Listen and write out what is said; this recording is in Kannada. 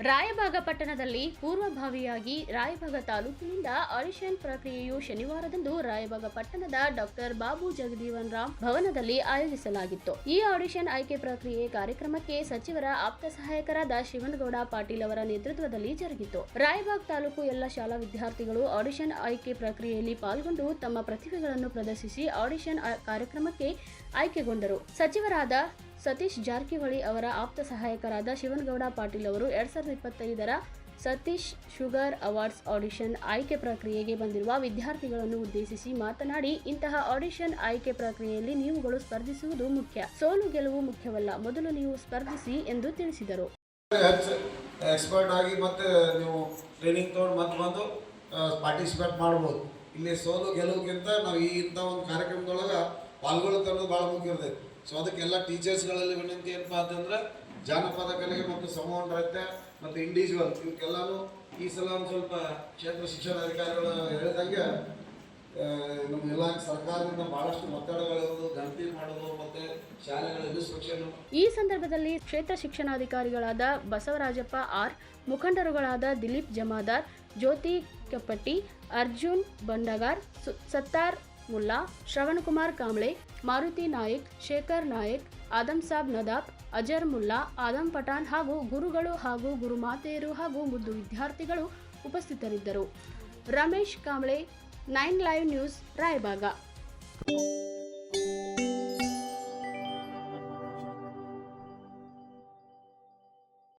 ರಾಯಬಾಗ ಪಟ್ಟಣದಲ್ಲಿ ಪೂರ್ವಭಾವಿಯಾಗಿ ರಾಯಬಾಗ ತಾಲೂಕಿನಿಂದ ಆಡಿಷನ್ ಪ್ರಕ್ರಿಯೆಯು ಶನಿವಾರದಂದು ರಾಯಬಾಗ ಪಟ್ಟಣದ ಡಾಕ್ಟರ್ ಬಾಬು ಜಗಜೀವನ್ ರಾಮ್ ಭವನದಲ್ಲಿ ಆಯೋಜಿಸಲಾಗಿತ್ತು. ಈ ಆಡಿಷನ್ ಆಯ್ಕೆ ಪ್ರಕ್ರಿಯೆ ಕಾರ್ಯಕ್ರಮಕ್ಕೆ ಸಚಿವರ ಆಪ್ತ ಸಹಾಯಕರಾದ ಶಿವನಗೌಡ ಪಾಟೀಲ್ ಅವರ ನೇತೃತ್ವದಲ್ಲಿ ಜರುಗಿತು. ರಾಯಬಾಗ ತಾಲೂಕು ಎಲ್ಲ ಶಾಲಾ ವಿದ್ಯಾರ್ಥಿಗಳು ಆಡಿಷನ್ ಆಯ್ಕೆ ಪ್ರಕ್ರಿಯೆಯಲ್ಲಿ ಪಾಲ್ಗೊಂಡು ತಮ್ಮ ಪ್ರತಿಭೆಗಳನ್ನು ಪ್ರದರ್ಶಿಸಿ ಆಡಿಷನ್ ಕಾರ್ಯಕ್ರಮಕ್ಕೆ ಆಯ್ಕೆಗೊಂಡರು. ಸಚಿವರಾದ ಸತೀಶ್ ಜಾರಕಿಹೊಳಿ ಅವರ ಆಪ್ತ ಸಹಾಯಕರಾದ ಶಿವನಗೌಡ ಪಾಟೀಲ್ ಅವರು 2025ರ ಸತೀಶ್ ಶುಗರ್ ಅವಾರ್ಡ್ಸ್ ಆಡಿಷನ್ ಆಯ್ಕೆ ಪ್ರಕ್ರಿಯೆಗೆ ಬಂದಿರುವ ವಿದ್ಯಾರ್ಥಿಗಳನ್ನು ಉದ್ದೇಶಿಸಿ ಮಾತನಾಡಿ, ಇಂತಹ ಆಡಿಷನ್ ಆಯ್ಕೆ ಪ್ರಕ್ರಿಯೆಯಲ್ಲಿ ನೀವುಗಳು ಸ್ಪರ್ಧಿಸುವುದು ಮುಖ್ಯ, ಸೋಲು ಗೆಲುವು ಮುಖ್ಯವಲ್ಲ, ಮೊದಲು ನೀವು ಸ್ಪರ್ಧಿಸಿ ಎಂದು ತಿಳಿಸಿದರು. ಎಕ್ಸ್ಪರ್ಟ್ ಆಗಿ ಮತ್ತೆ ನೀವು ಟ್ರೈನಿಂಗ್ ತಗೊಂಡು ಮತ್ತೆ ಬಂದು ಪಾರ್ಟಿಸಿಪೇಟ್ ಮಾಡ್ಬೋದು. ಇಲ್ಲಿ ಸೋಲು ಗೆಲುವಿಗಿಂತ ನಾವು ಇಂಥ ಒಂದು ಕಾರ್ಯಕ್ರಮದೊಳಗೆ ಪಾಲ್ಗೊಳ್ಳೋದು ಭಾಳ ಮುಖ್ಯ ಇರ್ತೈತೆ. ಸೊ ಅದಕ್ಕೆಲ್ಲ ಟೀಚರ್ಸ್ಗಳಲ್ಲಿ ವಿನಂತಿ ಏನಪ್ಪ ಅಂತಂದ್ರೆ ಜಾನಪದ ಕಲೆಗೆ ಮತ್ತು ಸಮೂಹ ನೃತ್ಯ ಮತ್ತು ಇಂಡಿವಿಜುವಲ್ ಇವಕ್ಕೆಲ್ಲನೂ ಈ ಸಲ ಒಂದು ಸ್ವಲ್ಪ ಕ್ಷೇತ್ರ ಶಿಕ್ಷಣಾಧಿಕಾರಿಗಳು ಹೇಳಿದಂಗೆ ನಮ್ಮ ಎಲ್ಲ ಸರ್ಕಾರದಿಂದ ಬಹಳಷ್ಟು ಒತ್ತಡಗಳಿರೋದು, ಗಣತಿ ಮಾಡೋದು ಮತ್ತೆ ಶಾಲೆಗಳ ಇನ್ಸ್ಪೆಕ್ಷನ್. ಈ ಸಂದರ್ಭದಲ್ಲಿ ಕ್ಷೇತ್ರ ಶಿಕ್ಷಣಾಧಿಕಾರಿಗಳಾದ ಬಸವರಾಜಪ್ಪ ಆರ್, ಮುಖಂಡರುಗಳಾದ ದಿಲೀಪ್ ಜಮಾದಾರ್, ಜ್ಯೋತಿ ಕಪ್ಪಟ್ಟಿ, ಅರ್ಜುನ್ ಬಂಡಗಾರ್, ಸತ್ತಾರ್ ಮುಲ್ಲಾ, ಶ್ರವಣಕುಮಾರ್ ಕಾಂಬ್ಳೆ, ಮಾರುತಿ ನಾಯಕ್, ಶೇಖರ್ ನಾಯಕ್, ಆದಂ ಸಾಬ್ ನದಾಬ್, ಅಜರ್ ಮುಲ್ಲಾ, ಆದಂ ಪಠಾಣ್ ಹಾಗೂ ಗುರುಗಳು ಹಾಗೂ ಗುರುಮಾತೆಯರು ಹಾಗೂ ಮುದ್ದು ವಿದ್ಯಾರ್ಥಿಗಳು ಉಪಸ್ಥಿತರಿದ್ದರು. Ramesh Kamble, 9 live news, Raybag.